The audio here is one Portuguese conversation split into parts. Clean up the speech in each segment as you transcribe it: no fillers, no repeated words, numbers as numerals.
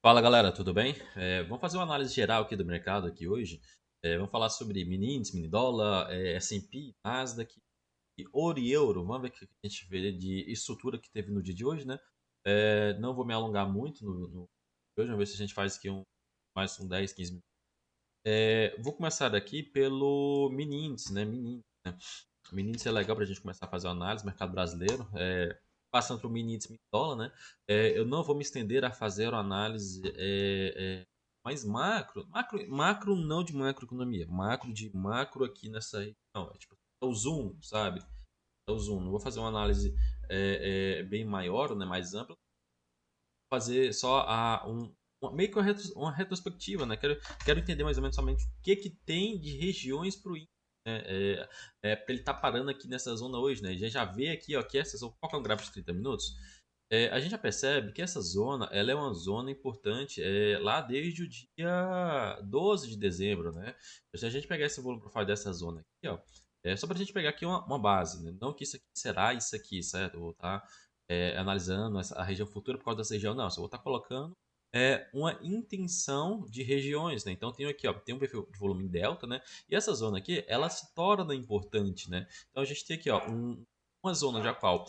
Fala galera, tudo bem? Vamos fazer uma análise geral aqui do mercado aqui hoje. Vamos falar sobre mini índice, mini dólar, S&P, Nasdaq e ouro e euro. Vamos ver o que a gente vê de estrutura que teve no dia de hoje, né? Não vou me alongar muito no hoje, vamos ver se a gente faz aqui mais um 10, 15 minutos. Vou começar daqui pelo mini índice, né? Mini índice, né? O mini índice é legal para a gente começar a fazer uma análise, mercado brasileiro. Passando para o mini índice, mini dólar, né? Eu não vou me estender a fazer uma análise mais macro não de macroeconomia, macro de macro aqui nessa região. Tipo, é o zoom, sabe? É o zoom. Não vou fazer uma análise bem maior, né? Mais ampla, fazer só meio que uma retrospectiva, né? Quero entender mais ou menos somente o que tem de regiões para o índice, né? Para ele estar parando aqui nessa zona hoje, né? Já vê aqui, ó, que essa zona, qual que é um gráfico de 30 minutos? A gente já percebe que essa zona, ela é uma zona importante lá desde o dia 12 de dezembro, né? Se a gente pegar esse volume profile dessa zona aqui, ó, só para a gente pegar aqui uma base, né? Não que isso aqui será isso aqui, certo? Eu vou estar analisando a região futura por causa dessa região, não. Só vou estar colocando uma intenção de regiões, né? Então tem aqui, ó, tem um perfil de volume delta, né? E essa zona aqui, ela se torna importante, né? Então a gente tem aqui, ó, uma zona de a qual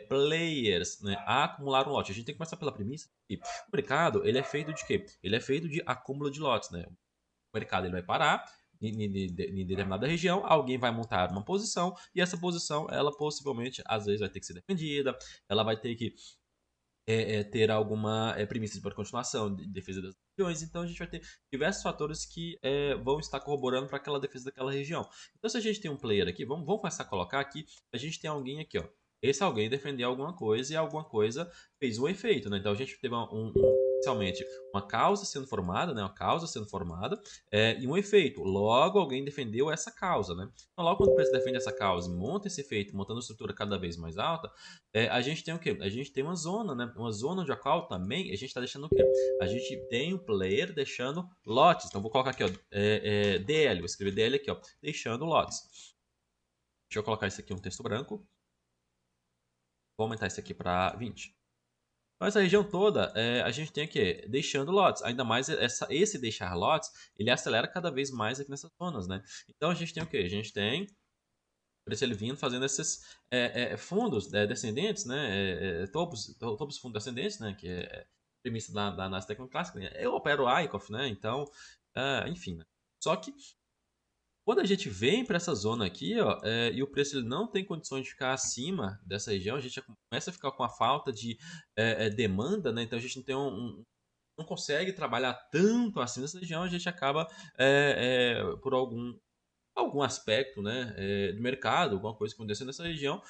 players, né, acumularam lote. A gente tem que começar pela premissa que o mercado, ele é feito de quê? Ele é feito de acúmulo de lotes, né? O mercado ele vai parar em determinada região, alguém vai montar uma posição e essa posição, ela possivelmente, às vezes, vai ter que ser defendida, ela vai ter que ter alguma premissa de continuação, de defesa das regiões, então a gente vai ter diversos fatores que vão estar corroborando para aquela defesa daquela região. Então, se a gente tem um player aqui, vamos começar a colocar aqui, a gente tem alguém aqui, ó. Esse alguém defendeu alguma coisa e alguma coisa fez um efeito, né? Então a gente teve inicialmente uma causa sendo formada, né? Uma causa sendo formada e um efeito. Logo, alguém defendeu essa causa, né? Então, logo quando o preço defende essa causa e monta esse efeito, montando uma estrutura cada vez mais alta, a gente tem o quê? A gente tem uma zona, né? Uma zona de qual também a gente está deixando o quê? A gente tem um player deixando lotes. Então, vou colocar aqui, ó, DL. Vou escrever DL aqui, ó, deixando lotes. Deixa eu colocar isso aqui um texto branco. Vou aumentar isso aqui para 20. Então, essa região toda, a gente tem aqui, deixando lotes. Ainda mais esse deixar lotes, ele acelera cada vez mais aqui nessas zonas, né? Então, a gente tem o quê? A gente tem por isso ele vindo fazendo esses fundos descendentes, né? Topos fundos descendentes, né? Que é premissa da análise técnica clássica. Né? Eu opero o ICOF, né? Então, enfim. Né? Só que quando a gente vem para essa zona aqui, ó, e o preço ele não tem condições de ficar acima dessa região, a gente já começa a ficar com a falta de demanda, né? Então a gente não tem não consegue trabalhar tanto acima dessa região, a gente acaba por algum aspecto, né, do mercado, alguma coisa acontecendo nessa região,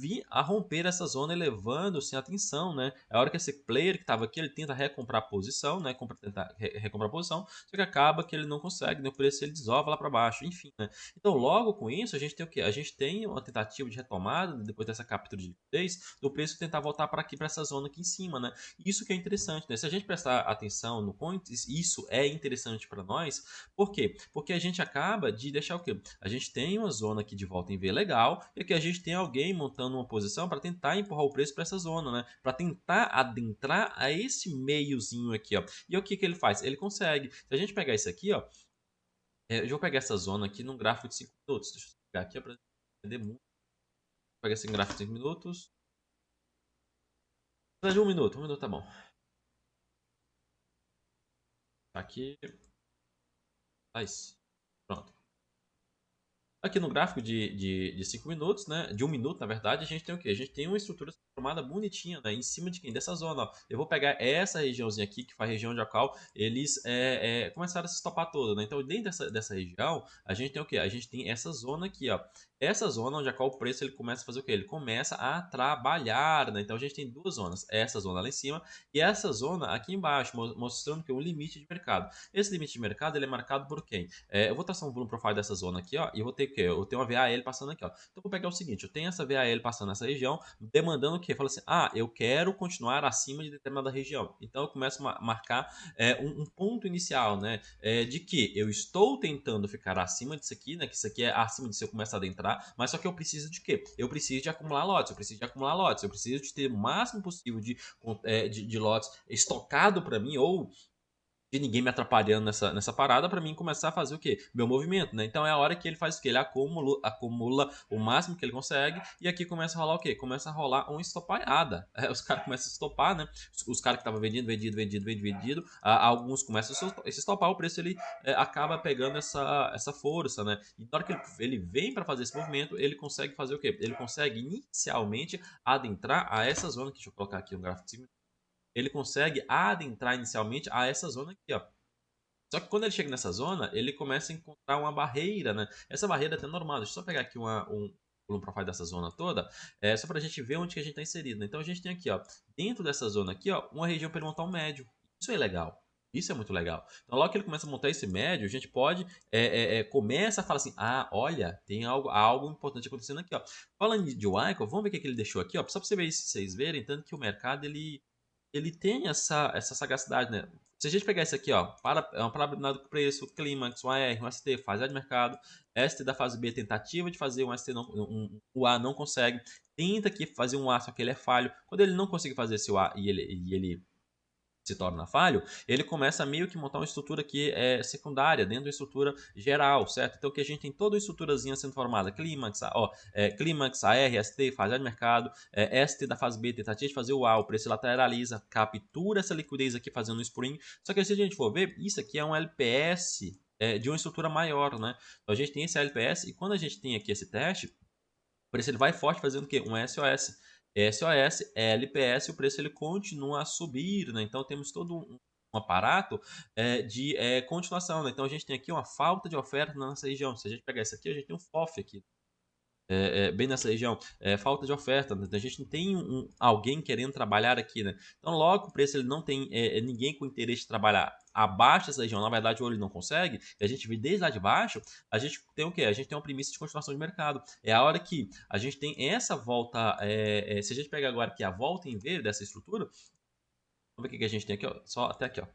vir a romper essa zona, elevando-se a atenção, né? A hora que esse player que estava aqui, ele tenta recomprar a posição, né? Tentar recomprar a posição, só que acaba que ele não consegue, né? O preço ele desova lá para baixo, enfim, né? Então, logo com isso, a gente tem o quê? A gente tem uma tentativa de retomada, depois dessa captura de liquidez, do preço tentar voltar para aqui, para essa zona aqui em cima, né? Isso que é interessante, né? Se a gente prestar atenção no quanto isso é interessante para nós, por quê? Porque a gente acaba de deixar o quê? A gente tem uma zona aqui de volta em V legal e aqui a gente tem alguém montando uma posição para tentar empurrar o preço para essa zona, né? Para tentar adentrar a esse meiozinho aqui, ó. E o que ele faz? Ele consegue. Se a gente pegar isso aqui, ó, eu vou pegar essa zona aqui num gráfico de 5 minutos. Deixa eu pegar aqui para entender muito. Vou pegar esse gráfico de 5 minutos. De um minuto tá bom. Tá aqui. Tá isso. Pronto. Aqui no gráfico de 5 minutos, né? De 1 minuto, na verdade, a gente tem o quê? A gente tem uma estrutura formada bonitinha, né? Em cima de quem? Dessa zona, ó. Eu vou pegar essa regiãozinha aqui, que foi a região de a qual eles começaram a se estopar toda, né? Então, dentro dessa região, a gente tem o quê? A gente tem essa zona aqui, ó. Essa zona onde a qual o preço ele começa a fazer o quê? Ele começa a trabalhar, né? Então, a gente tem duas zonas. Essa zona lá em cima e essa zona aqui embaixo, mostrando que é um limite de mercado. Esse limite de mercado, ele é marcado por quem? Eu vou traçar um volume profile dessa zona aqui, ó, e eu vou ter quê? Eu tenho uma VAL passando aqui, ó. Então, vou pegar o seguinte, eu tenho essa VAL passando nessa região, demandando o quê? Fala assim, eu quero continuar acima de determinada região. Então, eu começo a marcar um ponto inicial, né? De que eu estou tentando ficar acima disso aqui, né? Que isso aqui é acima disso eu começo a adentrar, mas só que eu preciso de quê? Eu preciso de acumular lotes, eu preciso de ter o máximo possível de lotes estocado para mim, ou de ninguém me atrapalhando nessa parada para mim começar a fazer o quê? Meu movimento, né? Então é a hora que ele faz o quê? Ele acumula o máximo que ele consegue e aqui começa a rolar o quê? Começa a rolar uma estopaiada. Os caras começam a estopar, né? Os caras que estavam vendido, alguns começam a se estopar, o preço ele acaba pegando essa força, né? E na hora que ele vem para fazer esse movimento, ele consegue fazer o quê? Ele consegue inicialmente adentrar a essa zona, deixa eu colocar aqui um gráfico de ele consegue adentrar inicialmente a essa zona aqui, ó. Só que quando ele chega nessa zona, ele começa a encontrar uma barreira, né? Essa barreira é até normal. Deixa eu só pegar aqui um profile dessa zona toda, só para a gente ver onde que a gente está inserido, né? Então a gente tem aqui, ó, dentro dessa zona aqui, ó, uma região para ele montar um médio. Isso é legal. Isso é muito legal. Então, logo que ele começa a montar esse médio, a gente pode começa a falar assim: olha, tem algo importante acontecendo aqui, ó. Falando de Wyckoff, vamos ver o que ele deixou aqui, ó, só para vocês verem, tanto que o mercado ele tem essa sagacidade, né? Se a gente pegar isso aqui, ó, é uma probabilidade do preço, clímax, um AR, um ST, fase A de mercado, ST da fase B, tentativa de fazer um ST, o A não consegue, tenta aqui fazer um A, só que ele é falho. Quando ele não consegue fazer esse A e ele se torna falho, ele começa a meio que montar uma estrutura que é secundária, dentro da estrutura geral, certo? Então, que a gente tem toda a estruturazinha sendo formada, clímax, clímax, AR, ST, fase de mercado, ST da fase B, tentativa de fazer o preço lateraliza, captura essa liquidez aqui fazendo um spring, só que se a gente for ver, isso aqui é um LPS de uma estrutura maior, né? Então, a gente tem esse LPS e quando a gente tem aqui esse teste, o preço ele vai forte fazendo o quê? Um SOS. SOS, LPS, o preço ele continua a subir, né? Então temos todo um aparato de continuação, né? Então a gente tem aqui uma falta de oferta na nossa região. Se a gente pegar isso aqui, a gente tem um FOF aqui, bem nessa região, falta de oferta, né? A gente não tem alguém querendo trabalhar aqui, né? Então, logo o preço ele não tem ninguém com interesse de trabalhar abaixo dessa região, na verdade, ou ele não consegue, e a gente vê desde lá de baixo, a gente tem o quê? A gente tem uma premissa de continuação de mercado. É a hora que a gente tem essa volta, se a gente pegar agora aqui a volta em V dessa estrutura, vamos ver o que a gente tem aqui, ó, só até aqui, ó.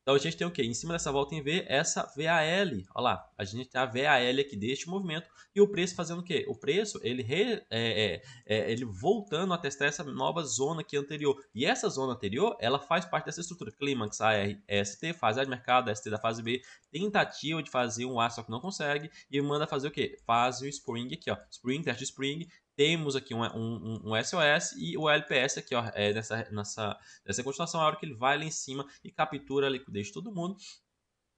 Então a gente tem o quê? Em cima dessa volta em V, essa VAL. Olha lá, a gente tem a VAL aqui deste movimento e o preço fazendo o quê? O preço, ele voltando a testar essa nova zona aqui anterior. E essa zona anterior, ela faz parte dessa estrutura. Clímax, AR, ST, fase A de mercado, ST da fase B, tentativa de fazer um A, só que não consegue, e manda fazer o quê? Faz o Spring aqui, ó. Spring, teste de Spring, temos aqui um SOS e o LPS aqui, ó, nessa continuação, é a hora que ele vai lá em cima e captura a liquidez de todo mundo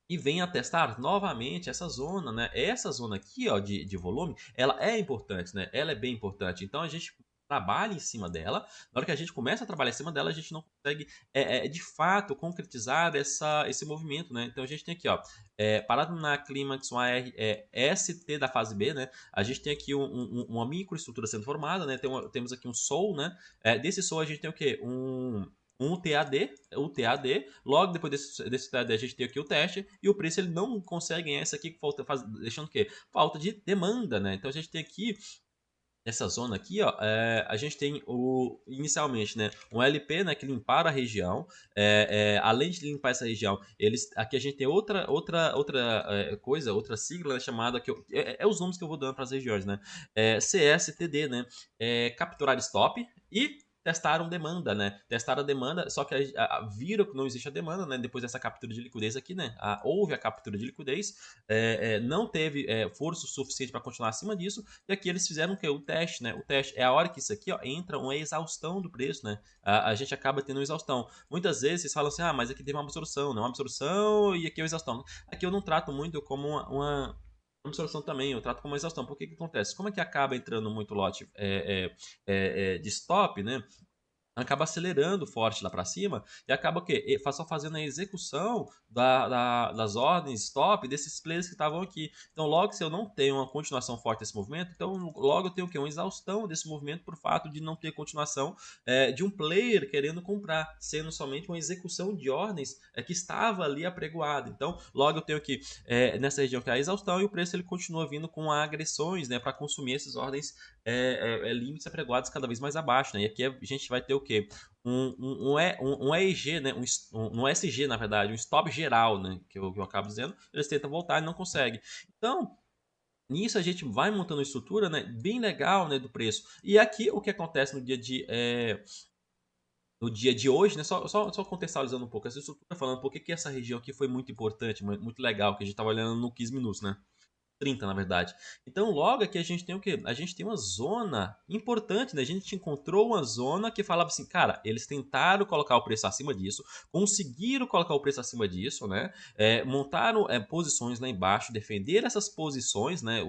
e vem a testar novamente essa zona, né? Essa zona aqui, ó, de volume, ela é importante, né? Ela é bem importante. Então a gente trabalha em cima dela. Na hora que a gente começa a trabalhar em cima dela, a gente não consegue, de fato, concretizar esse movimento, né? Então a gente tem aqui, ó, parado na clímax, um AR, ST da fase B, né? A gente tem aqui uma microestrutura sendo formada, né? Temos aqui um SOL, né? Desse SOL a gente tem o quê? Um TAD, logo depois desse TAD a gente tem aqui o teste e o preço ele não consegue ganhar isso aqui, deixando o quê? Falta de demanda, né? Então a gente tem aqui nessa zona aqui, ó, a gente tem inicialmente, né, um LP, né, que limpar a região. Além de limpar essa região, aqui a gente tem outra coisa, outra sigla, né, chamada que os nomes que eu vou dando para as regiões, né? CSTD, né? Capturar stop e testaram demanda, né? Testaram a demanda, só que viram que não existe a demanda, né? Depois dessa captura de liquidez aqui, né? Houve a captura de liquidez, não teve força suficiente para continuar acima disso, e aqui eles fizeram o que? O teste, né? O teste é a hora que isso aqui, ó, entra uma exaustão do preço, né? A gente acaba tendo uma exaustão. Muitas vezes vocês falam assim, mas aqui tem uma absorção, né? Uma absorção e aqui é uma exaustão. Aqui eu não trato muito como uma absorção também, eu trato como uma exaustão. Por que acontece? Como é que acaba entrando muito lote de stop, né? acaba acelerando forte lá para cima e acaba o quê? Só fazendo a execução das ordens stop desses players que estavam aqui. Então, logo, se eu não tenho uma continuação forte desse movimento, então logo eu tenho o quê? Uma exaustão desse movimento por fato de não ter continuação de um player querendo comprar, sendo somente uma execução de ordens que estava ali apregoada. Então, logo eu tenho aqui nessa região que é a exaustão e o preço ele continua vindo com agressões, né, para consumir essas ordens limites apregoados cada vez mais abaixo, né? E aqui a gente vai ter o quê? Um EG, né? Um SG, na verdade, um stop geral, né? Que eu acabo dizendo. Eles tentam voltar e não conseguem. Então, nisso a gente vai montando uma estrutura, né? Bem legal, né? Do preço. E aqui o que acontece no dia de hoje, né? Só contextualizando um pouco essa estrutura, falando por que essa região aqui foi muito importante, muito legal, que a gente estava olhando no 15 minutos, né? 30, na verdade. Então, logo aqui a gente tem o quê? A gente tem uma zona importante, né? A gente encontrou uma zona que falava assim, cara, eles tentaram colocar o preço acima disso, conseguiram colocar o preço acima disso, né? Montaram posições lá embaixo, defender essas posições, né?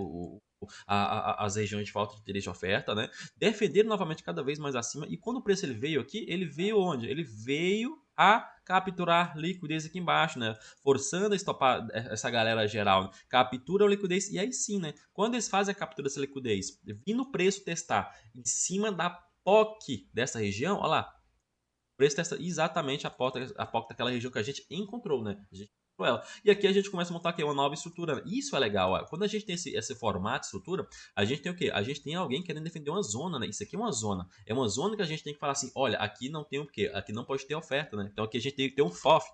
As regiões de falta de interesse de oferta, né? Defenderam novamente cada vez mais acima. E quando o preço ele veio aqui, ele veio onde? Ele veio a capturar liquidez aqui embaixo, né? Forçando a estopar essa galera geral, né? Captura a liquidez e aí sim, né? Quando eles fazem a captura dessa liquidez, vindo o preço testar em cima da POC dessa região, olha lá, o preço testa exatamente a POC daquela região que a gente encontrou, né? A gente encontrou ela. E aqui a gente começa a montar aqui uma nova estrutura. Isso é legal. Ó. Quando a gente tem esse formato, estrutura, a gente tem o quê? A gente tem alguém querendo defender uma zona, né? Isso aqui é uma zona. É uma zona que a gente tem que falar assim, olha, aqui não tem o quê? Aqui não pode ter oferta, né? Então aqui a gente tem que ter um FOF.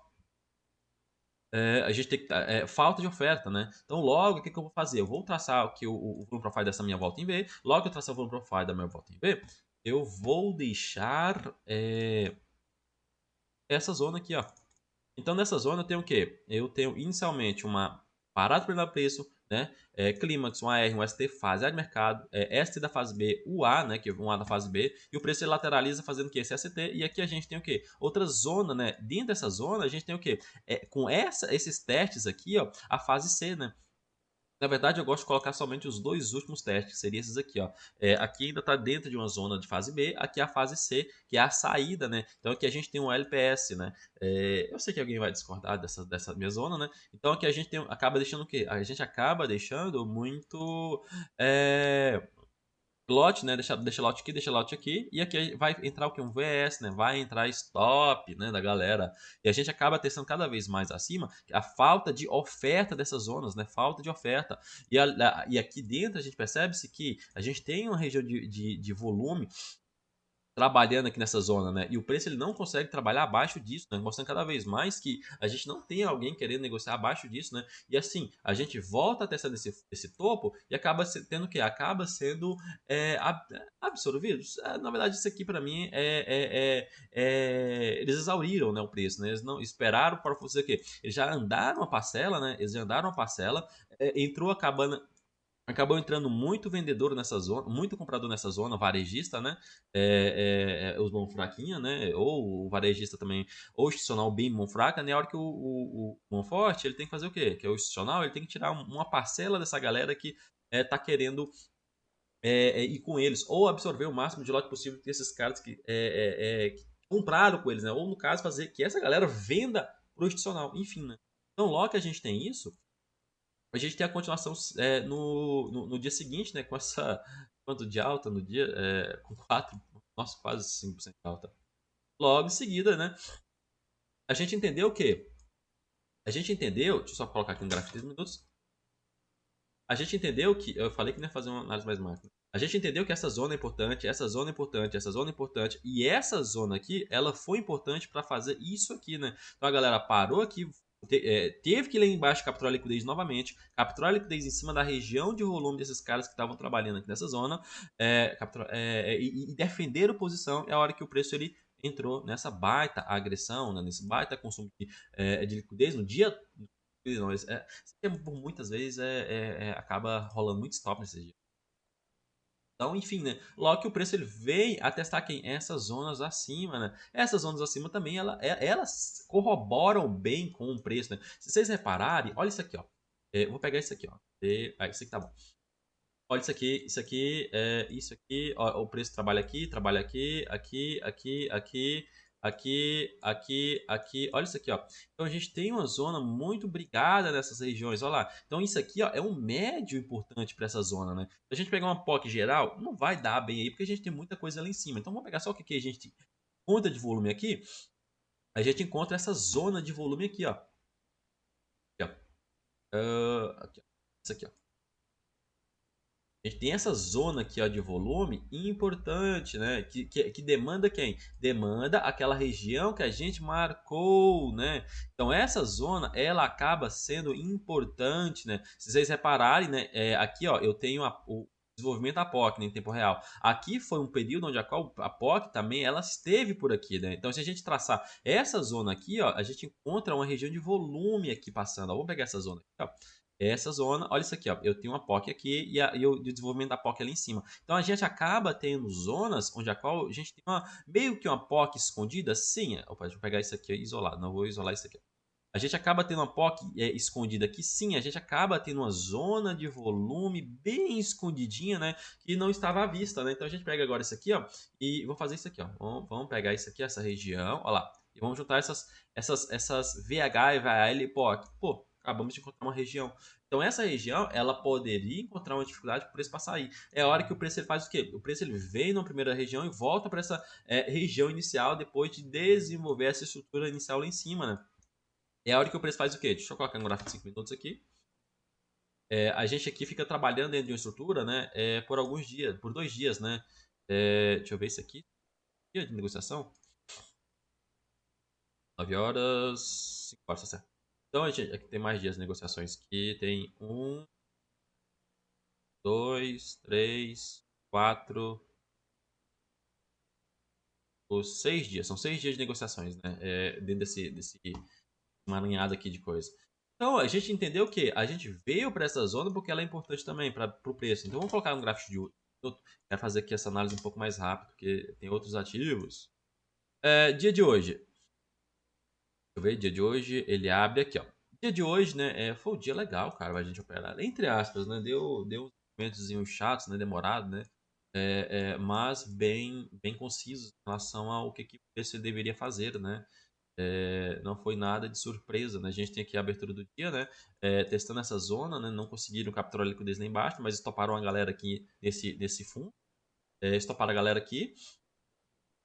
A gente tem que falta de oferta, né? Então, logo, o que eu vou fazer? Eu vou traçar aqui o volume profile dessa minha volta em V. Logo que eu traçar o volume profile da minha volta em V, eu vou deixar essa zona aqui, ó. Então, nessa zona eu tenho o quê? Eu tenho inicialmente uma parada para preço, né? Clímax, um AR, um ST, fase A de mercado, ST da fase B, o A, né? Que é um A da fase B, e o preço ele lateraliza fazendo o quê? Esse ST, e aqui a gente tem o quê? Outra zona, né? Dentro dessa zona a gente tem o quê? Com esses testes aqui, ó, a fase C, né? Na verdade, eu gosto de colocar somente os dois últimos testes, que seriam esses aqui, ó. Aqui ainda está dentro de uma zona de fase B, aqui é a fase C, que é a saída, né? Então aqui a gente tem um LPS, né? Eu sei que alguém vai discordar dessa minha zona, né? Então aqui a gente acaba deixando o quê? A gente acaba deixando muito lote, né? Deixa lote aqui. E aqui vai entrar o que? Um VS, né? Vai entrar stop, né? Da galera. E a gente acaba testando cada vez mais acima a falta de oferta dessas zonas, né? Falta de oferta. E aqui dentro a gente percebe-se que a gente tem uma região de volume trabalhando aqui nessa zona, né? E o preço ele não consegue trabalhar abaixo disso, né? Mostrando cada vez mais que a gente não tem alguém querendo negociar abaixo disso, né? E assim, a gente volta a testar esse topo e acaba tendo o quê? Acaba sendo absorvido. Na verdade, isso aqui para mim eles exauriram, né, o preço, né? Eles não esperaram para fazer o quê? Eles já andaram a parcela, né? Eles já andaram a parcela, entrou acabando acabou entrando muito vendedor nessa zona, muito comprador nessa zona, varejista, né? Os mão fraquinha, né? Ou o varejista também, ou institucional bem mão fraca, né? A hora que o mão forte, ele tem que fazer o quê? Que é o institucional, ele tem que tirar uma parcela dessa galera que tá querendo ir com eles, ou absorver o máximo de lote possível desses caras que compraram com eles, né? Ou no caso, fazer que essa galera venda pro institucional, enfim, né? Então, logo que a gente tem isso, a gente tem a continuação no dia seguinte, né? Com essa. Quanto de alta no dia? Com 4. Nossa, quase 5% de alta. Logo em seguida, né? A gente entendeu o quê? A gente entendeu. Deixa eu só colocar aqui um gráfico de 3 minutos. A gente entendeu que. Eu falei que não ia fazer uma análise mais macro. A gente entendeu que essa zona é importante, essa zona é importante, essa zona é importante. E essa zona aqui, ela foi importante para fazer isso aqui, né? Então a galera parou aqui, teve que ir lá embaixo capturar a liquidez novamente, capturar a liquidez em cima da região de volume desses caras que estavam trabalhando aqui nessa zona, e defender a posição. É a hora que o preço ele entrou nessa baita agressão, né? Nesse baita consumo de liquidez no dia. Não, por muitas vezes acaba rolando muito stop nesse dia. Então, enfim, né? Logo que o preço ele vem a testar quem? Essas zonas acima, né? Essas zonas acima também, elas corroboram bem com o preço, né? Se vocês repararem, olha isso aqui, ó. Eu vou pegar isso aqui, ó. Isso aqui tá bom. Olha isso aqui, ó, o preço trabalha aqui, aqui, aqui, aqui, aqui, aqui, aqui. Olha isso aqui, ó. Então a gente tem uma zona muito brigada nessas regiões, olha lá. Então isso aqui, ó, é um médio importante para essa zona, né? Se a gente pegar uma POC geral, não vai dar bem aí, porque a gente tem muita coisa lá em cima. Então vamos pegar só o que que a gente conta de volume aqui. A gente encontra essa zona de volume aqui, ó. Aqui, ó. Aqui, ó. Isso aqui, ó. A gente tem essa zona aqui ó, de volume importante, né? Que demanda quem? Demanda aquela região que a gente marcou, né? Então essa zona ela acaba sendo importante, né? Se vocês repararem, né? Aqui ó, eu tenho o desenvolvimento da POC né, em tempo real. Aqui foi um período onde a POC também ela esteve por aqui, né? Então se a gente traçar essa zona aqui, ó, a gente encontra uma região de volume aqui passando. Ó, vamos pegar essa zona aqui, ó. Essa zona, olha isso aqui, ó. Eu tenho uma POC aqui e o desenvolvimento da POC ali em cima. Então a gente acaba tendo zonas onde a qual a gente tem meio que uma POC escondida. Sim, opa, deixa eu pegar isso aqui isolado, não vou isolar isso aqui. A gente acaba tendo uma POC escondida aqui, sim, a gente acaba tendo uma zona de volume bem escondidinha, né, que não estava à vista, né? Então a gente pega agora isso aqui, ó, e vou fazer isso aqui, ó. Vamos pegar isso aqui, essa região, ó lá, e vamos juntar essas VH e VHL POC. Pô, acabamos de encontrar uma região. Então essa região, ela poderia encontrar uma dificuldade para o preço para sair. É a hora que o preço ele faz o quê? O preço ele vem na primeira região e volta para essa região inicial depois de desenvolver essa estrutura inicial lá em cima, né? É a hora que o preço faz o quê? Deixa eu colocar um gráfico de 5 minutos aqui. A gente aqui fica trabalhando dentro de uma estrutura, né? Por alguns dias, por 2 dias, né? Deixa eu ver isso aqui. Dia de negociação. 9 horas, 5 horas, tá certo. Então, a gente, aqui tem mais dias de negociações aqui. Tem 1, 2, 3, 4, 6 dias. São 6 dias de negociações, né? Dentro desse emaranhado aqui de coisa. Então, a gente entendeu que a gente veio para essa zona porque ela é importante também para o preço. Então, vamos colocar um gráfico de minuto. Quero fazer aqui essa análise um pouco mais rápido, porque tem outros ativos. Dia de hoje. Deixa eu ver, dia de hoje, ele abre aqui, ó. Dia de hoje, né, foi um dia legal, cara, a gente operar. Entre aspas, né, deu uns momentos chatos, né, demorado, né, mas bem concisos em relação ao que o preço deveria fazer, né. Não foi nada de surpresa, né? A gente tem aqui a abertura do dia, né? Testando essa zona, né? Não conseguiram capturar a liquidez lá embaixo, mas estoparam a galera aqui nesse fundo. Estoparam a galera aqui,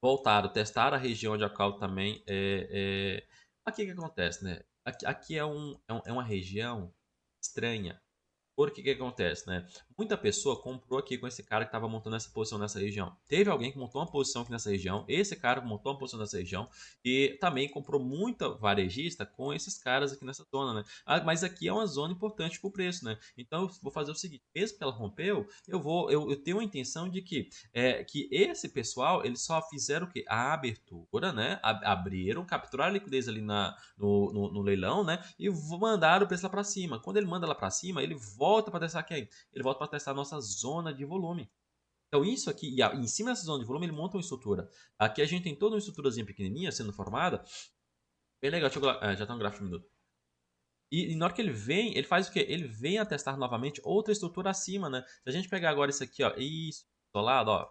voltaram, testaram a região de qual também. Aqui o que acontece, né? Aqui é uma região estranha. Porque que acontece, né? Muita pessoa comprou aqui com esse cara que estava montando essa posição nessa região. Teve alguém que montou uma posição aqui nessa região, esse cara montou uma posição nessa região e também comprou muita varejista com esses caras aqui nessa zona, né? Mas aqui é uma zona importante para o preço, né? Então eu vou fazer o seguinte, mesmo que ela rompeu, eu tenho a intenção de que esse pessoal, eles só fizeram o quê? A abertura, né? Abriram, capturaram a liquidez ali no leilão, né? E mandaram o preço lá para cima. Quando ele manda lá para cima, ele volta para testar quem? Ele volta para testar a nossa zona de volume. Então isso aqui, e em cima dessa zona de volume, ele monta uma estrutura. Aqui a gente tem toda uma estruturazinha pequenininha sendo formada. Bem legal, deixa eu, já tá um gráfico de minuto. E na hora que ele vem, ele faz o quê? Ele vem a testar novamente outra estrutura acima, né? Se a gente pegar agora isso aqui, ó, isso, isolado, ó,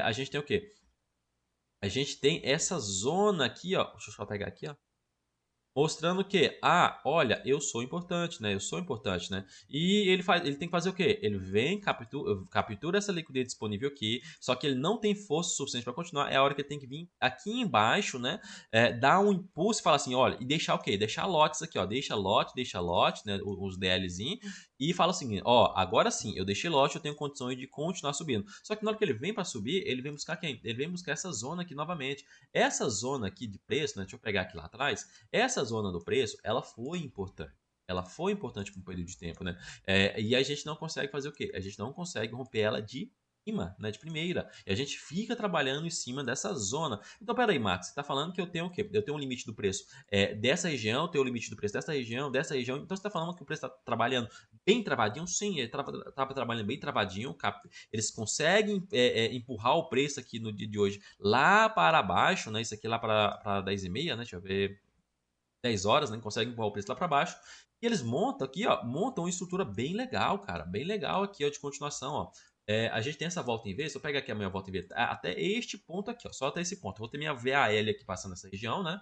a gente tem o quê? A gente tem essa zona aqui, ó, deixa eu só pegar aqui, ó. Mostrando que, olha, eu sou importante, né? Eu sou importante, né? E ele tem que fazer o quê? Ele vem, captura essa liquidez disponível aqui, só que ele não tem força suficiente para continuar. É a hora que ele tem que vir aqui embaixo, né? Dar um impulso e falar assim, olha, e deixar o quê? Deixar lotes aqui, ó. Deixa lote, né? Os DLzinhos. E fala assim, ó, agora sim, eu deixei lote, eu tenho condições de continuar subindo. Só que na hora que ele vem para subir, ele vem buscar quem? Ele vem buscar essa zona aqui novamente. Essa zona aqui de preço, né? Deixa eu pegar aqui lá atrás. Essa zona do preço, ela foi importante. Ela foi importante por um período de tempo, né? E a gente não consegue fazer o quê? A gente não consegue romper ela de cima, né? De primeira. E a gente fica trabalhando em cima dessa zona. Então, peraí, Max, você está falando que eu tenho o quê? Eu tenho um limite do preço dessa região, eu tenho o limite do preço dessa região, dessa região. Então, você está falando que o preço está trabalhando bem travadinho? Sim, ele estava trabalhando bem travadinho. Eles conseguem empurrar o preço aqui no dia de hoje lá para baixo, né? Isso aqui lá para 10,5, né? Deixa eu ver. 10 horas, né? Conseguem empurrar o preço lá para baixo. E eles montam aqui, ó, montam uma estrutura bem legal, cara. Bem legal aqui, ó, de continuação, ó. A gente tem essa volta em V. Se eu pegar aqui a minha volta em V até este ponto aqui, ó, só até esse ponto. Eu vou ter minha VAL aqui passando nessa região, né?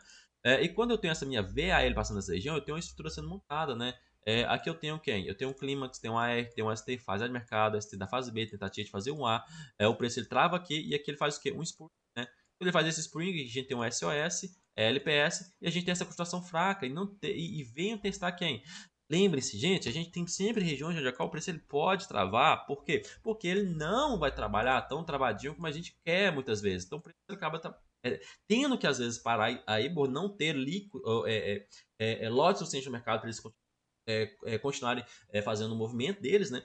E quando eu tenho essa minha VAL passando nessa região, eu tenho uma estrutura sendo montada, né? Aqui eu tenho quem? Eu tenho um clímax, tenho um AR, tenho um ST, fase de mercado, ST da fase B, tentativa de fazer um A. O preço ele trava aqui e aqui ele faz o quê? Um spring, né? Quando ele faz esse spring, a gente tem um SOS, LPS, e a gente tem essa construção fraca. E venham testar quem? Lembre-se, gente, a gente tem sempre regiões onde o preço ele pode travar. Por quê? Porque ele não vai trabalhar tão travadinho como a gente quer muitas vezes. Então, o preço acaba tendo que, às vezes, parar aí por não ter lote suficiente no mercado para eles continuarem fazendo o movimento deles, né?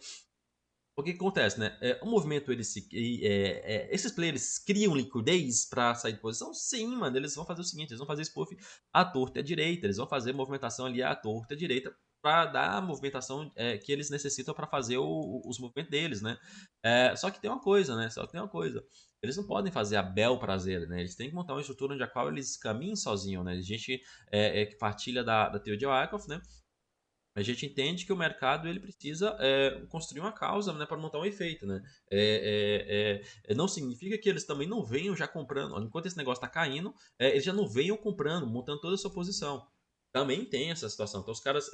O que acontece, né? O movimento, esses players criam liquidez para sair de posição? Sim, mano. Eles vão fazer o seguinte: eles vão fazer spoof à torta e à direita. Eles vão fazer movimentação ali à torta e à direita para dar a movimentação que eles necessitam para fazer os movimentos deles, né? Só que tem uma coisa, né? Só que tem uma coisa. Eles não podem fazer a bel prazer, né? Eles têm que montar uma estrutura onde a qual eles caminhem sozinhos, né? A gente que partilha da teoria de Wyckoff, né? A gente entende que o mercado ele precisa construir uma causa, né, para montar um efeito, né? Não significa que eles também não venham já comprando, enquanto esse negócio está caindo, eles já não venham comprando, montando toda a sua posição. Também tem essa situação. Então os caras,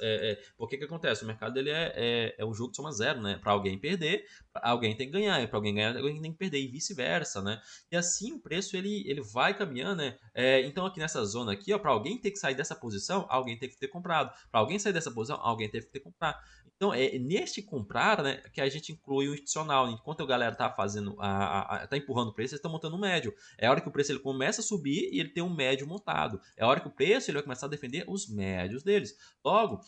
por que acontece? O mercado ele é um jogo de soma zero, né? Para alguém perder, alguém tem que ganhar, e para alguém ganhar, alguém tem que perder e vice-versa, né? E assim o preço ele vai caminhando, né? Então aqui nessa zona aqui, ó, para alguém ter que sair dessa posição, alguém tem que ter comprado. Para alguém sair dessa posição, alguém teve que ter comprado. Então neste comprar, né, que a gente inclui o institucional. Enquanto a galera tá fazendo, tá empurrando o preço, eles estão montando um médio. É a hora que o preço ele começa a subir e ele tem um médio montado. É a hora que o preço ele vai começar a defender os médios deles. Logo,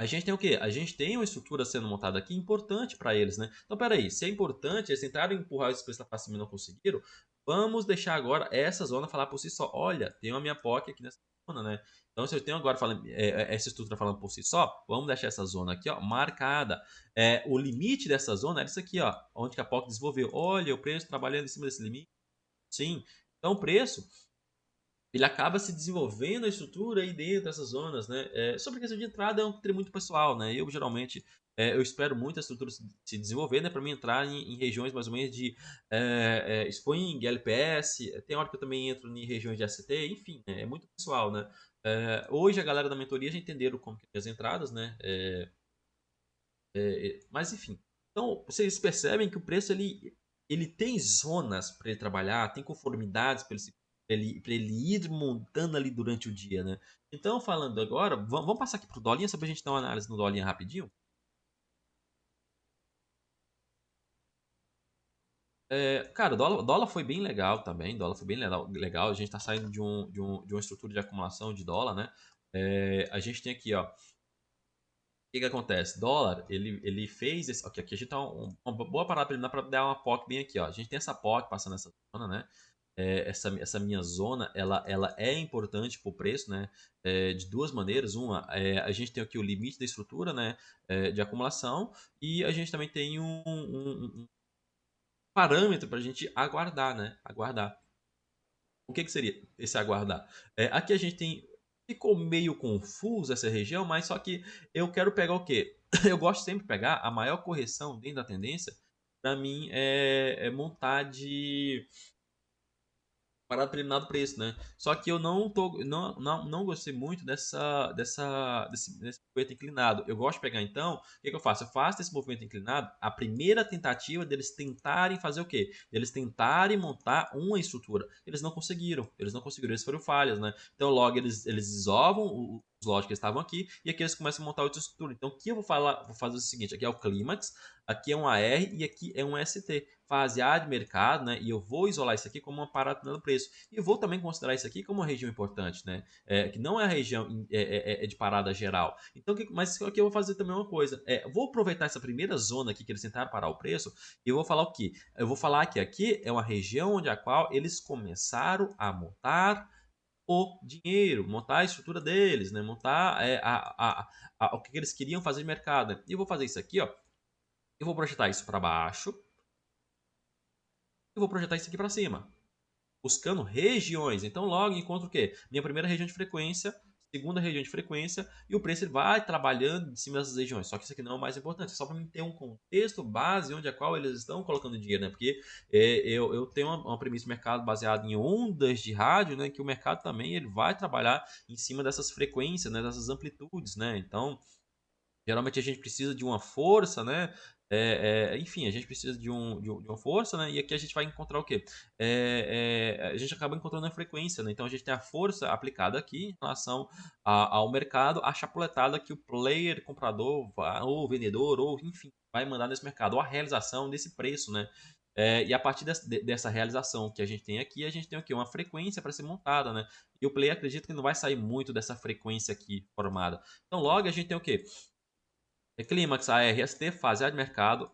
a gente tem o quê? A gente tem uma estrutura sendo montada aqui importante para eles, né? Então, peraí, se é importante, eles tentaram empurrar esse preço para cima e não conseguiram, vamos deixar agora essa zona falar por si só. Olha, tem uma minha POC aqui nessa zona, né? Então, se eu tenho agora falando, essa estrutura falando por si só, vamos deixar essa zona aqui, ó, marcada. O limite dessa zona é isso aqui, ó, onde que a POC desenvolveu. Olha, o preço trabalhando em cima desse limite. Sim. Então, o preço ele acaba se desenvolvendo a estrutura aí dentro dessas zonas, né? Sobre a questão de entrada é um critério muito pessoal, né? Eu geralmente eu espero muito a estrutura se desenvolver, né? Para mim entrar em regiões mais ou menos de Spring, LPS, tem hora que eu também entro em regiões de ST, enfim, é muito pessoal, né? Hoje a galera da mentoria já entenderam como que é as entradas, né? Mas enfim, então vocês percebem que o preço ele tem zonas para ele trabalhar, tem conformidades para ele ir montando ali durante o dia, né? Então, falando agora, vamos passar aqui para o Dolinha, só para a gente dar uma análise no Dolinha rapidinho. Cara, o dólar foi bem legal também, dólar foi bem legal. A gente está saindo de uma estrutura de acumulação de dólar, né? A gente tem aqui, ó, que acontece? Dólar, ele fez esse. Ok, aqui a gente tá uma boa parada preliminar para dar uma POC bem aqui, ó. A gente tem essa POC passando nessa zona, né? Essa minha zona, ela é importante para o preço, né? De duas maneiras. Uma, a gente tem aqui o limite da estrutura, né? De acumulação. E a gente também tem um parâmetro para a gente aguardar, né? Aguardar. O que seria esse aguardar? Aqui a gente tem. Ficou meio confuso essa região, mas só que eu quero pegar o quê? Eu gosto sempre de pegar a maior correção dentro da tendência. Para mim é montar de para determinado preço, né? Só que eu não gostei muito desse movimento inclinado. Eu gosto de pegar então, o que eu faço? Eu faço esse movimento inclinado, a primeira tentativa deles tentarem fazer o quê? Eles tentarem montar uma estrutura. Eles não conseguiram, eles foram falhas, né? Então logo eles desovam os lotes que estavam aqui e aqui eles começam a montar outra estrutura. Então aqui eu vou falar, vou fazer o seguinte, aqui é o clímax, aqui é um AR e aqui é um ST. Fase A de mercado, né? E eu vou isolar isso aqui como uma parada no preço. E vou também considerar isso aqui como uma região importante, né? Que não é a região de parada geral. Então, mas aqui eu vou fazer também uma coisa. Vou aproveitar essa primeira zona aqui que eles tentaram parar o preço e eu vou falar o quê? Eu vou falar que aqui é uma região onde a qual eles começaram a montar o dinheiro, montar a estrutura deles, né? Montar o que eles queriam fazer de mercado. Né? E eu vou fazer isso aqui, ó. Eu vou projetar isso para baixo. Eu vou projetar isso aqui para cima, buscando regiões. Então, logo encontro o quê? Minha primeira região de frequência segunda região de frequência, e o preço ele vai trabalhando em cima dessas regiões. Só que isso aqui não é o mais importante, é só para mim ter um contexto base onde a qual eles estão colocando dinheiro, né? Porque eu tenho uma premissa de mercado baseada em ondas de rádio, né? Que o mercado também ele vai trabalhar em cima dessas frequências, né? Dessas amplitudes, né? Então, geralmente a gente precisa de uma força, né? Enfim, a gente precisa de uma força, né? E aqui a gente vai encontrar o quê? A gente acaba encontrando a frequência, né? Então a gente tem a força aplicada aqui em relação ao mercado, a chapuletada que o player, comprador, ou vendedor, ou enfim, vai mandar nesse mercado, ou a realização desse preço, né? E a partir dessa realização que a gente tem aqui, a gente tem o quê? Uma frequência para ser montada, né? E o player acredita que não vai sair muito dessa frequência aqui formada. Então, logo a gente tem o quê? Clímax, ARST, fase A de mercado.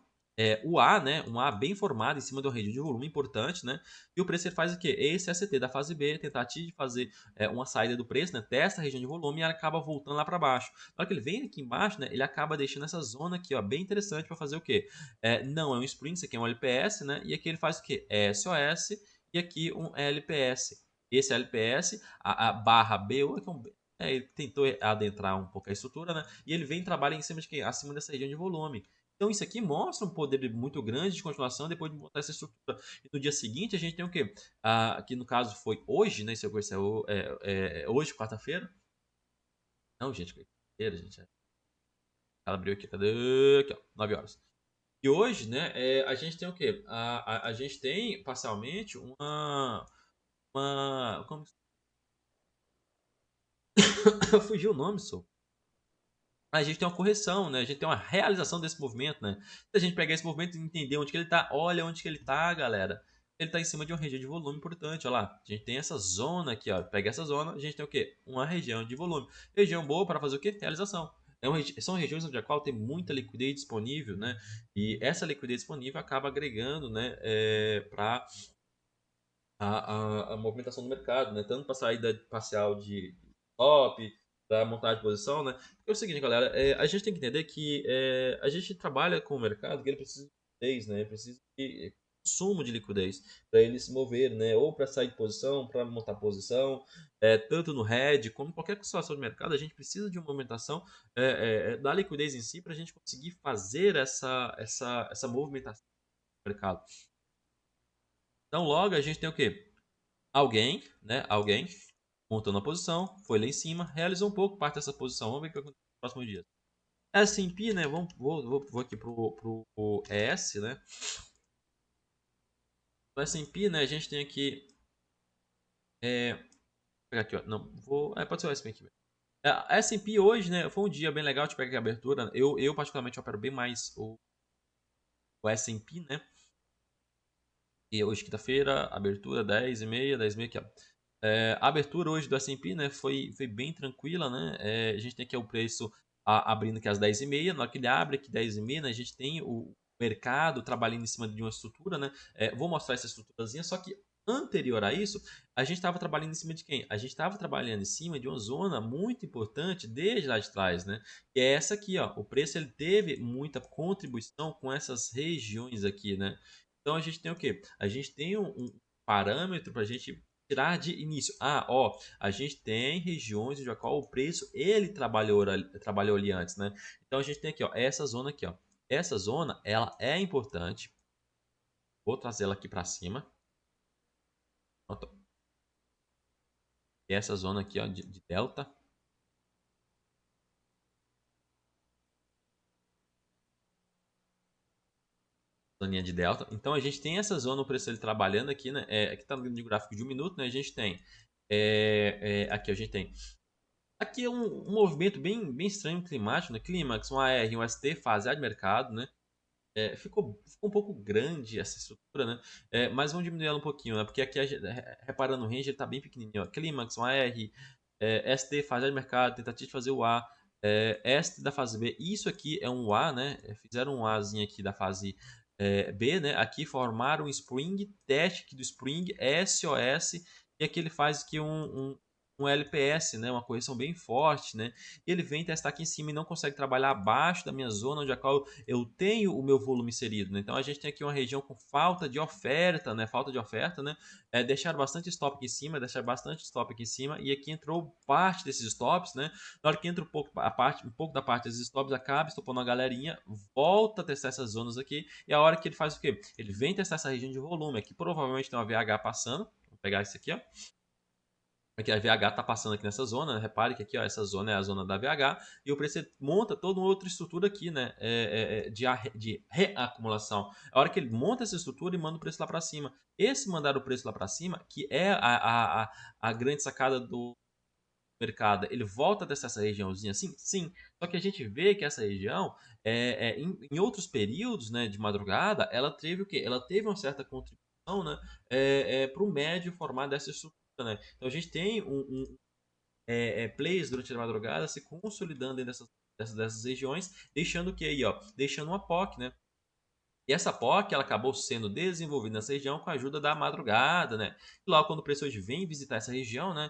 O A, né? Um A bem formado em cima de uma rede de volume importante, né? E o preço ele faz o quê? Esse ST da fase B, tentativa de fazer uma saída do preço, né? Testa a região de volume e ela acaba voltando lá para baixo. Na hora que ele vem aqui embaixo, né? Ele acaba deixando essa zona aqui, ó, bem interessante para fazer o quê? Não é um sprint, isso aqui é um LPS, né? E aqui ele faz o quê? SOS e aqui um LPS. Esse LPS, a barra B, que é um ele tentou adentrar um pouco a estrutura, né? E ele vem trabalhar em cima de quem? Acima dessa região de volume. Então isso aqui mostra um poder muito grande de continuação depois de montar essa estrutura. E no dia seguinte a gente tem o quê? Que no caso foi hoje, né? Isso hoje, quarta-feira. Não, gente, quarta-feira, gente. Ela abriu aqui, cadê? Aqui, ó, 9 horas. E hoje, né, a gente tem o quê? A gente tem, parcialmente, como... Fugiu o nome, só. A gente tem uma correção, né? A gente tem uma realização desse movimento, né? Se a gente pegar esse movimento e entender onde que ele está, olha onde que ele está, galera. Ele está em cima de uma região de volume importante, olha lá. A gente tem essa zona aqui, ó. Pega essa zona, a gente tem o quê? Uma região de volume. Região boa para fazer o quê? Realização. São regiões onde a qual tem muita liquidez disponível, né? E essa liquidez disponível acaba agregando, né? Para a movimentação do mercado, né? Tanto para saída parcial de top, para montagem de posição, né? Porque é o seguinte, galera, a gente tem que entender que a gente trabalha com o mercado que ele precisa de liquidez, né? Ele precisa de consumo de liquidez para ele se mover, né? Ou para sair de posição, para montar posição, tanto no hedge como em qualquer situação de mercado, a gente precisa de uma movimentação da liquidez em si para a gente conseguir fazer essa movimentação do mercado. Então, logo a gente tem o quê? Alguém, né? Alguém montou uma posição, foi lá em cima, realizou um pouco parte dessa posição. Vamos ver o que acontece nos próximos dias. S&P, né? Vou aqui pro ES, né? O S&P, né? A gente tem aqui. Vou pegar aqui, ó. Não, pode ser o S&P aqui. A S&P hoje, né? Foi um dia bem legal. Deixa eu pegar aqui a abertura. Eu particularmente opero bem mais o S&P, né? E hoje, quinta-feira, abertura 10h30, 10h30 aqui, ó. A abertura hoje do S&P, né, foi bem tranquila, né? A gente tem aqui o preço abrindo aqui às 10h30. Na hora que ele abre aqui 10h30, né, a gente tem o mercado trabalhando em cima de uma estrutura, né? Vou mostrar essa estruturazinha, só que anterior a isso, a gente estava trabalhando em cima de quem? A gente estava trabalhando em cima de uma zona muito importante desde lá de trás, né? Que é essa aqui, ó. O preço ele teve muita contribuição com essas regiões aqui, né? Então a gente tem o quê? A gente tem um parâmetro para a gente tirar de início. A gente tem regiões onde a qual o preço ele trabalhou ali antes, né? Então a gente tem aqui, ó, essa zona aqui, ó. Essa zona, ela é importante. Vou trazer ela aqui para cima. Pronto. Essa zona aqui, ó, de delta. Zoninha de delta. Então a gente tem essa zona, o preço ele trabalhando aqui, né? Aqui tá no gráfico de 1 minuto, né? A gente tem aqui a gente tem. Aqui é um movimento bem estranho climático, né? Clímax, um AR, um ST, fase A de mercado, né? Ficou um pouco grande essa estrutura, né? Mas vamos diminuir ela um pouquinho, né? Porque aqui, reparando o range, ele tá bem pequenininho. Ó. Clímax, um AR, ST, fase A de mercado, tentativa de fazer o A, ST da fase B. Isso aqui é um A, né? Fizeram um Azinho aqui da fase B, né? Aqui formaram um Spring, teste aqui do Spring, SOS, e aqui ele faz aqui um um LPS, né, uma correção bem forte, né, e ele vem testar aqui em cima e não consegue trabalhar abaixo da minha zona onde a qual eu tenho o meu volume inserido, né? Então a gente tem aqui uma região com falta de oferta, né, deixaram bastante stop aqui em cima, deixaram bastante stop aqui em cima, e aqui entrou parte desses stops, né, na hora que entra um pouco da parte desses stops, acaba estopando uma galerinha, volta a testar essas zonas aqui, e a hora que ele faz o quê? Ele vem testar essa região de volume, aqui provavelmente tem uma VH passando, vou pegar esse aqui, ó, aqui a VH está passando aqui nessa zona, né? Repare que aqui ó, essa zona é a zona da VH, e o preço monta toda uma outra estrutura aqui, né? De reacumulação. A hora que ele monta essa estrutura e manda o preço lá para cima. Esse mandar o preço lá para cima, que é a grande sacada do mercado, ele volta a testar essa regiãozinha assim? Sim. Só que a gente vê que essa região, em outros períodos, né, de madrugada, ela teve o quê? Ela teve uma certa contribuição, né, para o médio formar dessa estrutura, né? Então a gente tem plays durante a madrugada se consolidando dentro dessas regiões, deixando o que aí, ó? Deixando uma POC, né? E essa POC ela acabou sendo desenvolvida nessa região com a ajuda da madrugada, né? E logo quando o preço hoje vem visitar essa região, né?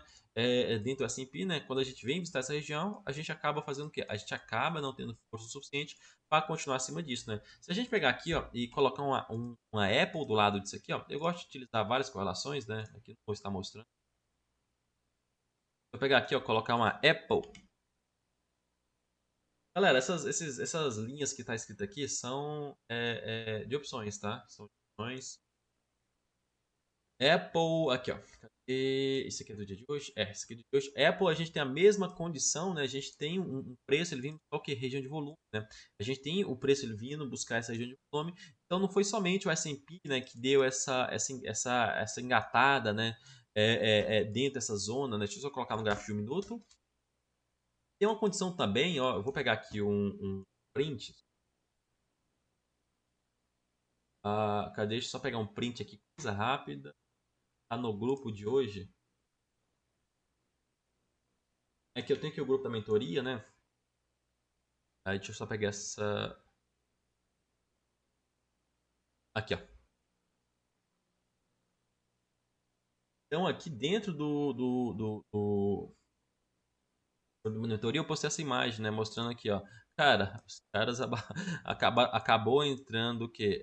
Dentro do S&P, né? Quando a gente vem visitar essa região, a gente acaba fazendo o quê? A gente acaba não tendo força suficiente para continuar acima disso, né? Se a gente pegar aqui, ó, e colocar uma Apple do lado disso aqui, ó, eu gosto de utilizar várias correlações, né? Aqui não vou estar mostrando. Vou pegar aqui, ó, colocar uma Apple. Galera, essas linhas que tá escrito aqui são de opções, tá? São opções. Apple, aqui ó. Esse aqui é do dia de hoje? Esse aqui é do dia de hoje. Apple, a gente tem a mesma condição, né? A gente tem um preço, ele vindo qualquer região de volume, né? A gente tem o preço ele vindo buscar essa região de volume. Então não foi somente o S&P, né, que deu essa engatada, né? Dentro dessa zona, né? Deixa eu só colocar no gráfico de 1 minuto. Tem uma condição também, ó. Eu vou pegar aqui um print. Cadê? Deixa eu só pegar um print aqui, coisa rápida. Tá no grupo de hoje. É que eu tenho aqui o grupo da mentoria, né? Aí deixa eu só pegar essa. Aqui, ó. Então, aqui dentro do mentoria, eu postei essa imagem, né? Mostrando aqui, ó. Cara, os caras acabou entrando o quê?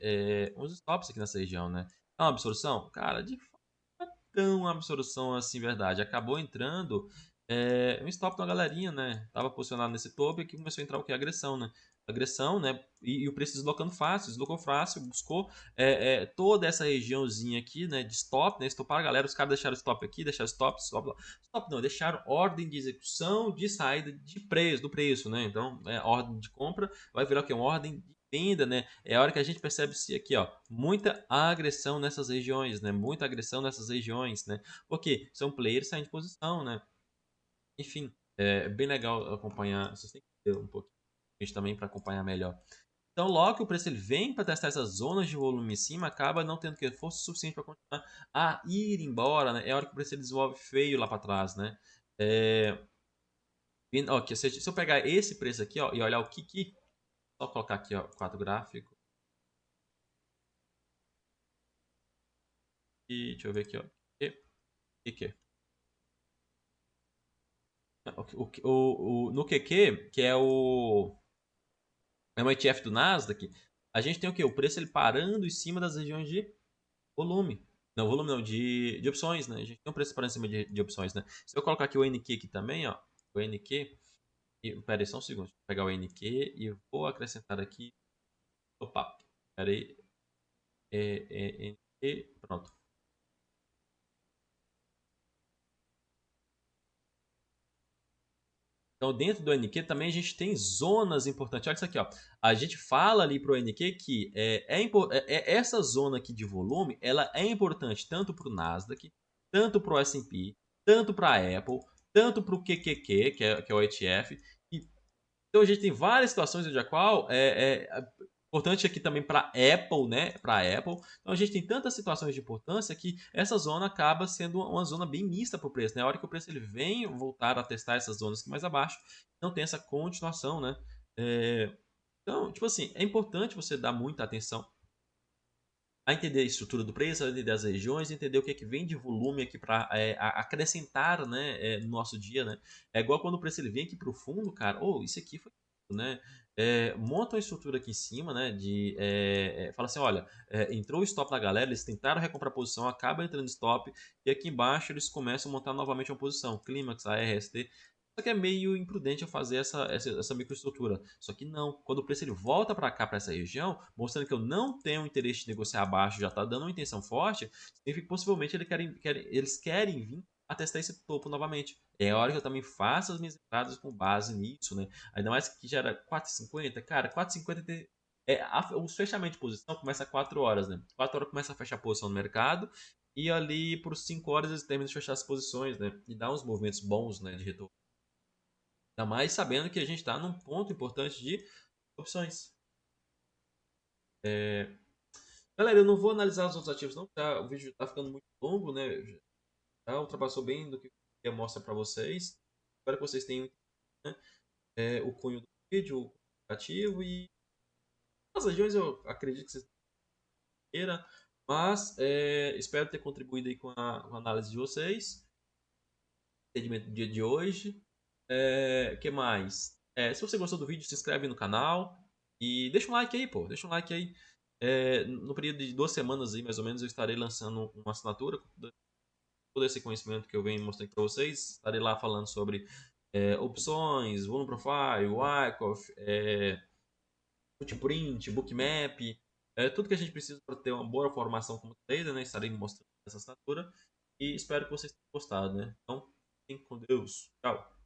Uns stops aqui nessa região, né? É uma absorção? Cara, de fato, não é tão uma absorção assim, verdade. Acabou entrando um stop da galerinha, né? Tava posicionado nesse topo e aqui começou a entrar o que? Agressão, né? Agressão, né? E o preço deslocando fácil, deslocou fácil, buscou toda essa regiãozinha aqui, né? De stop, né? Estopar a galera, os caras deixaram stop aqui, deixaram stop lá. Stop não, deixaram ordem de execução de saída de preço, do preço, né? Então, ordem de compra vai virar o quê? Uma ordem de venda, né? É a hora que a gente percebe se aqui, ó, muita agressão nessas regiões, né? Muita agressão nessas regiões, né? Porque são players saindo de posição, né? Enfim, é bem legal acompanhar. Vocês têm que ter um pouquinho de gente também para acompanhar melhor. Então, logo que o preço ele vem para testar essas zonas de volume em cima, acaba não tendo que força suficiente para continuar a ir embora, né? É a hora que o preço ele desenvolve feio lá para trás, né? É... Ó, se eu pegar esse preço aqui, ó, e olhar o Kiki, só colocar aqui, ó, quadro gráfico. E deixa eu ver aqui, ó. QQ. No QQ, que é um ETF do Nasdaq, a gente tem o quê? O preço ele parando em cima das regiões de volume. Não, volume não, de opções, né? A gente tem um preço parando em cima de opções, né? Se eu colocar aqui o NQ aqui também, ó. O NQ. Pera aí, só um segundo. Vou pegar o NQ e vou acrescentar aqui. Opa, pera aí. NQ, pronto. Então, dentro do NQ também a gente tem zonas importantes. Olha isso aqui, ó. A gente fala ali para o NQ que essa zona aqui de volume, ela é importante tanto para o Nasdaq, tanto para o S&P, tanto para a Apple, tanto para o QQQ, que é o ETF. Então a gente tem várias situações onde a qual importante aqui também para Apple, né? Para Apple. Então a gente tem tantas situações de importância que essa zona acaba sendo uma zona bem mista para o preço, né? A hora que o preço ele vem voltar a testar essas zonas aqui mais abaixo, não tem essa continuação, né? Então, tipo assim, é importante você dar muita atenção a entender a estrutura do preço, a entender as regiões, entender o que é que vem de volume aqui para acrescentar, né, no nosso dia, né? É igual quando o preço ele vem aqui para o fundo, cara, ou isso aqui foi, né? Monta uma estrutura aqui em cima, né? Fala assim, olha, entrou o stop na galera, eles tentaram recomprar a posição, acaba entrando stop e aqui embaixo eles começam a montar novamente uma posição, clímax, ARST. Só que é meio imprudente eu fazer essa microestrutura. Só que não. Quando o preço ele volta para cá, para essa região, mostrando que eu não tenho interesse de negociar abaixo, já está dando uma intenção forte, significa que possivelmente eles querem vir a testar esse topo novamente. É a hora que eu também faço as minhas entradas com base nisso, né? Ainda mais que já era 4,50. Cara, 4,50 o fechamento de posição começa a 4 horas, né? 4 horas começa a fechar a posição no mercado. E ali por 5 horas eles terminam de fechar as posições, né? E dá uns movimentos bons, né? De retorno. Ainda mais sabendo que a gente está num ponto importante de opções. Galera, eu não vou analisar os outros ativos, não, tá? O vídeo está ficando muito longo, né? Já ultrapassou bem do que eu ia mostrar para vocês. Espero que vocês tenham, né, o cunho do vídeo, o ativo e as regiões eu acredito que vocês queiram, mas espero ter contribuído aí com a análise de vocês, entendimento do dia de hoje. Que mais? Se você gostou do vídeo, se inscreve no canal e deixa um like aí, pô. Deixa um like aí. No período de 2 semanas aí, mais ou menos, eu estarei lançando uma assinatura com todo esse conhecimento que eu venho mostrando para vocês. Estarei lá falando sobre opções, volume profile, Wyckoff, footprint, bookmap, tudo que a gente precisa para ter uma boa formação como trader, né? Estarei mostrando essa assinatura e espero que vocês tenham gostado, né? Então, fiquem com Deus. Tchau.